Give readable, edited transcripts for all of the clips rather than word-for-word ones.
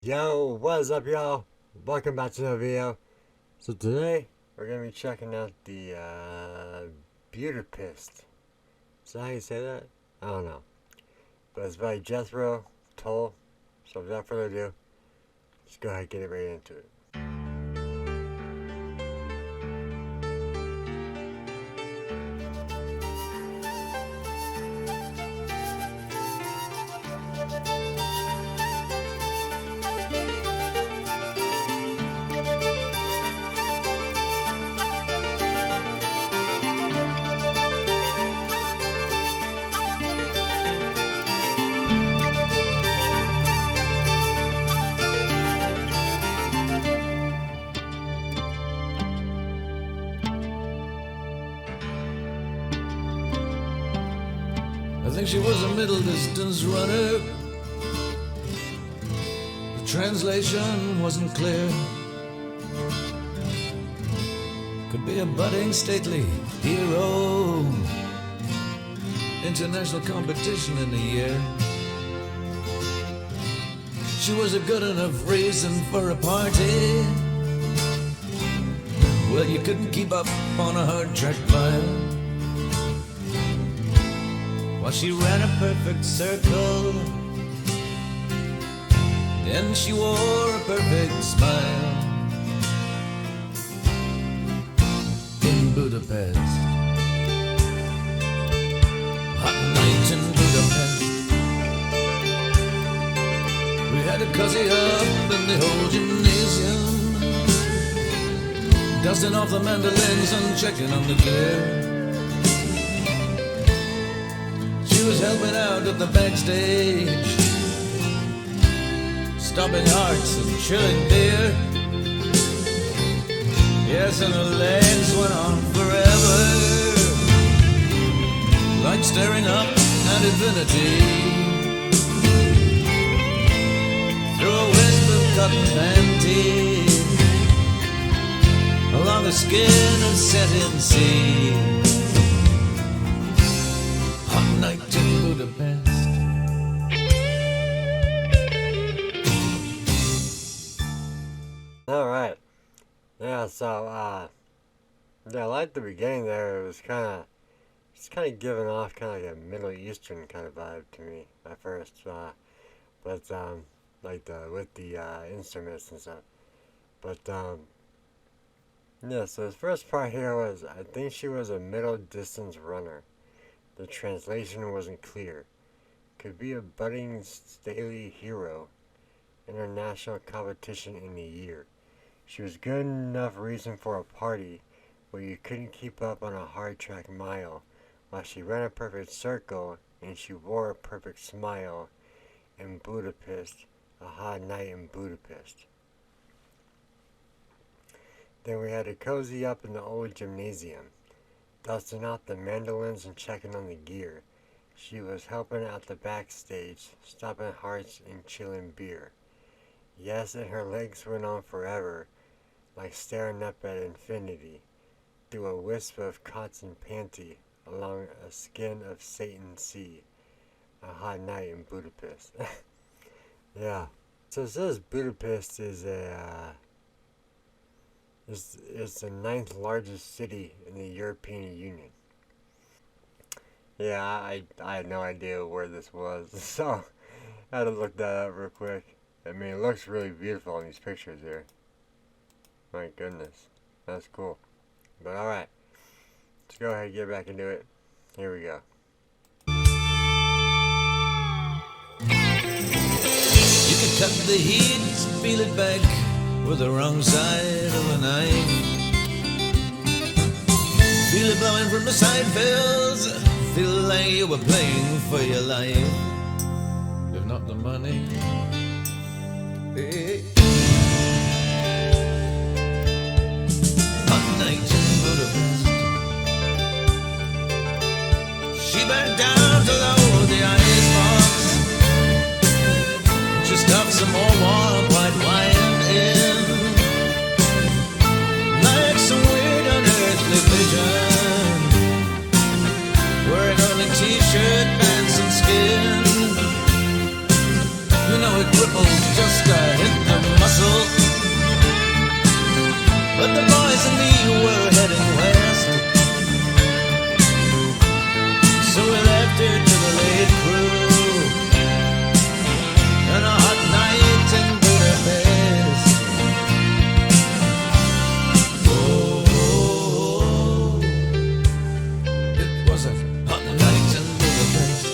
Yo, what is up, y'all? Welcome back to another video. So today we're gonna be checking out the Budapest. Is that how you say that? I don't know, but it's by Jethro Tull. So without further ado, let's go ahead and get it right into it. I think she was a middle distance runner. The translation wasn't clear. Could be a budding stately hero. International competition in the year. She was a good enough reason for a party. Well, you couldn't keep up on a hard track mile. While she ran a perfect circle, and she wore a perfect smile. In Budapest, hot night in Budapest, we had to cozy up in the old gymnasium, dusting off the mandolins and checking on the gear. She was helping out at the backstage, stopping hearts and chilling beer. Yes, and her legs went on forever, like staring up at infinity. Through a wisp of cotton panty, along the skin of setting sea. Night in Budapest. Alright. Yeah, so, I liked the beginning there. It was kind of giving off kind of like a Middle Eastern kind of vibe to me at first. With the instruments and stuff. But, yeah, so the first part here was, I think she was a middle distance runner. The translation wasn't clear. Could be a budding stately hero. International competition in a year. She was good enough reason for a party where you couldn't keep up on a hard track mile, while she ran a perfect circle and she wore a perfect smile. In Budapest, a hot night in Budapest. Then we had to cozy up in the old gymnasium, dusting off the mandolins and checking on the gear. She was helping out the backstage, stopping hearts and chilling beer. Yes, and her legs went on forever, like staring up at infinity, through a wisp of cotton panty, along a skin of Satan's sea. A hot night in Budapest. Yeah. So it says Budapest is is the ninth largest city in the European Union. Yeah, I had no idea where this was, so I had to look that up real quick. I mean, it looks really beautiful in these pictures here. My goodness, that's cool. But alright, let's go ahead and get back into it. Here we go. You could cut the heat, peel it back with the wrong side of a knife. Feel it blowing from the side fields, feel like you were playing for your life. If not the money, hey. Hot night in Budapest, she bent down to load the icebox. She stuffed some more warm white wine in, like some weird unearthly vision, wearing only t-shirt, pants and skin. You know it but the boys and me were heading west. So we left her to the late crew and a hot night in Budapest. Oh, it was a hot night in Budapest.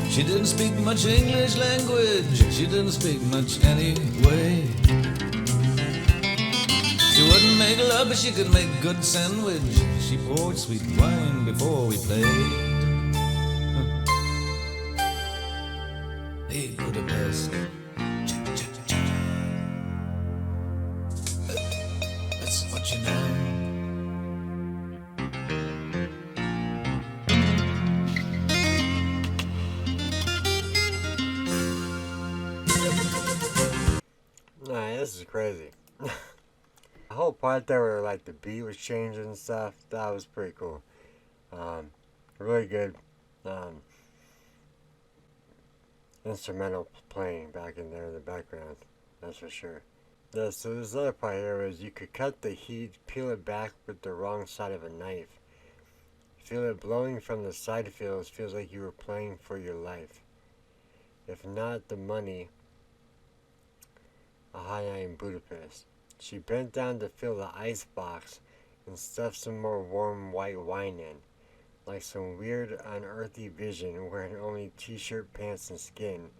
She didn't speak much English language, she didn't speak much anyway. She wouldn't make love, but she could make good sandwich. She poured sweet wine before we played. Hey, Budapest. Cha-cha-cha. That's what you know. Nah, this is crazy. The whole part there where like the beat was changing and stuff, that was pretty cool. Really good instrumental playing back in there in the background, that's for sure. So this other part here is you could cut the heat, peel it back with the wrong side of a knife. Feel it blowing from the side feels like you were playing for your life. If not the money, a high night in Budapest. She bent down to fill the ice box and stuffed some more warm white wine in, like some weird unearthly vision wearing only t-shirt, pants, and skin.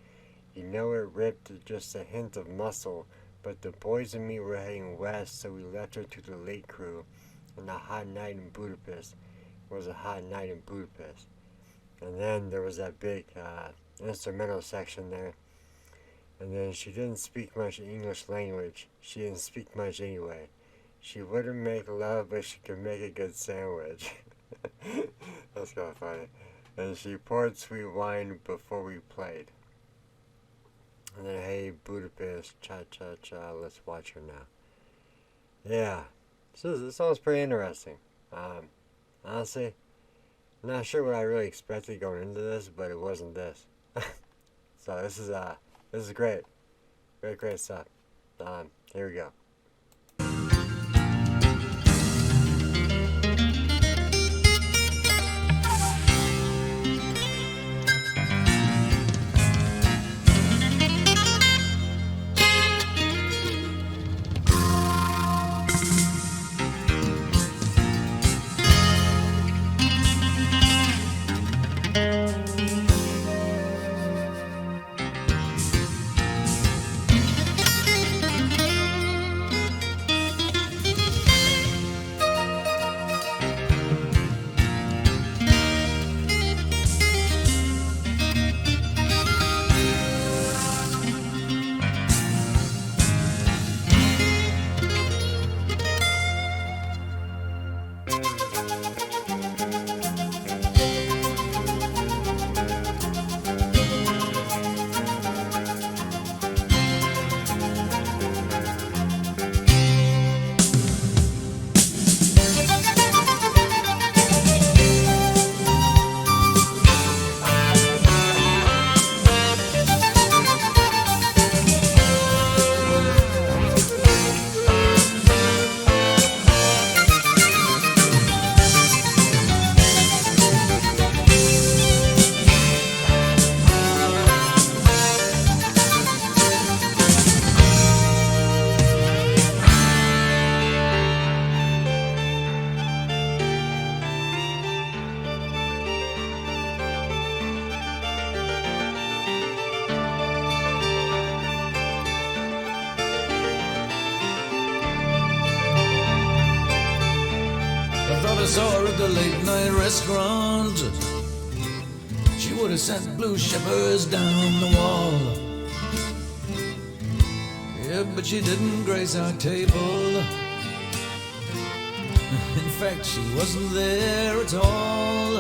You know it ripped just a hint of muscle, but the boys and me were heading west, so we left her to the late crew, and a hot night in Budapest was a hot night in Budapest. And then there was that big instrumental section there. And then she didn't speak much English language. She didn't speak much anyway. She wouldn't make love, but she could make a good sandwich. That's kind of funny. And she poured sweet wine before we played. And then, hey, Budapest, cha-cha-cha, let's watch her now. Yeah, this song's pretty interesting. Honestly, I'm not sure what I really expected going into this, but it wasn't this. So this is great. Great stuff. Here we go. saw her at the late night restaurant, she would have sent blue shivers down the wall. Yeah, but she didn't grace our table. In fact, she wasn't there at all.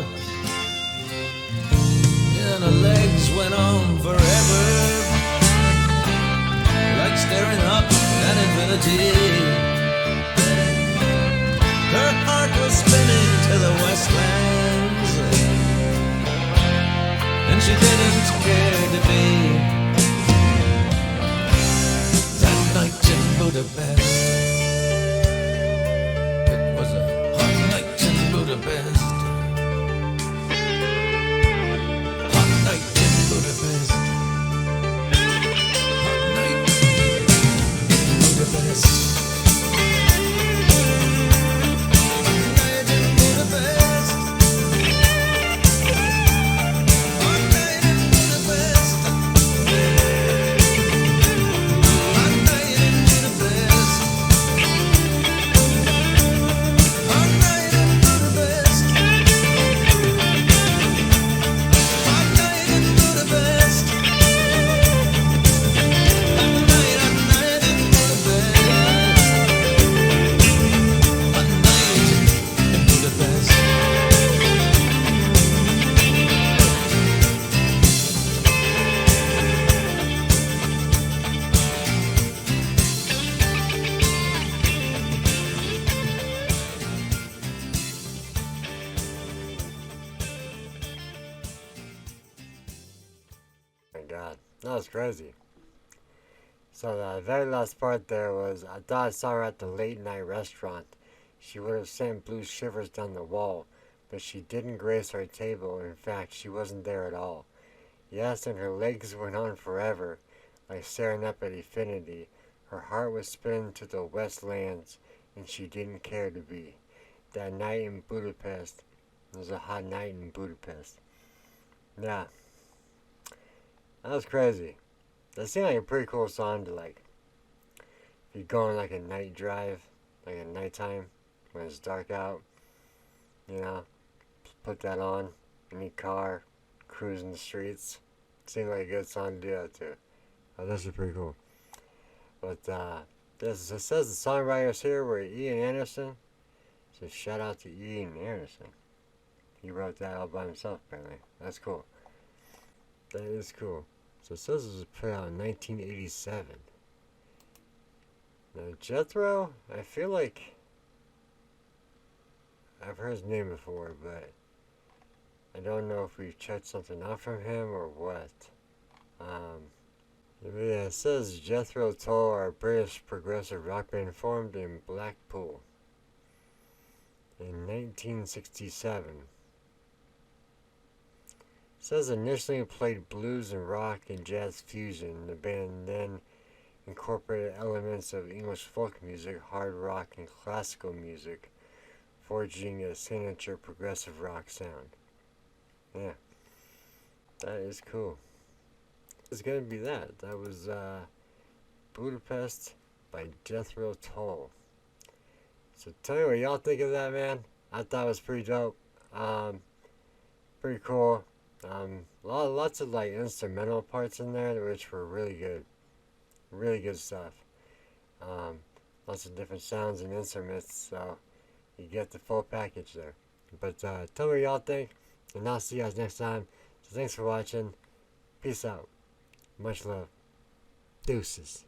And her legs went on forever, like staring up at infinity. Her heart was spinning to the westlands, and she didn't care to be. That night in Budapest, it was a hot night in Budapest. Hot night in Budapest. Hot night in Budapest. God, that was crazy. So the very last part there was, I thought I saw her at the late night restaurant. She would have sent blue shivers down the wall, but she didn't grace our table. In fact, she wasn't there at all. Yes, and her legs went on forever, like staring up at infinity. Her heart was spinning to the westlands, and she didn't care to be. That night in Budapest, it was a hot night in Budapest. Yeah. That was crazy. That seemed like a pretty cool song to, like, if you're going like a night drive, like at nighttime, when it's dark out, you know, just put that on in your car, cruising the streets. Seemed like a good song to do that to. Oh, this is pretty cool. But, it says the songwriters here were Ian Anderson. So shout out to Ian Anderson. He wrote that all by himself, apparently. That's cool. That is cool. So it says it was put out in 1987. Now, Jethro, I feel like I've heard his name before, but I don't know if we've checked something out from him or what. Yeah, it says Jethro Tull are a British progressive rock band formed in Blackpool in 1967. It says initially played blues and rock and jazz fusion. The band then incorporated elements of English folk music, hard rock, and classical music, forging a signature progressive rock sound. Yeah, that is cool. It's gonna be that. That was Budapest by Jethro Tull. So tell me what y'all think of that, man. I thought it was pretty dope. Pretty cool. Lots of like instrumental parts in there, which were really good. Really good stuff. Lots of different sounds and instruments, so you get the full package there. But tell me what y'all think, and I'll see you guys next time. So thanks for watching. Peace out. Much love. Deuces.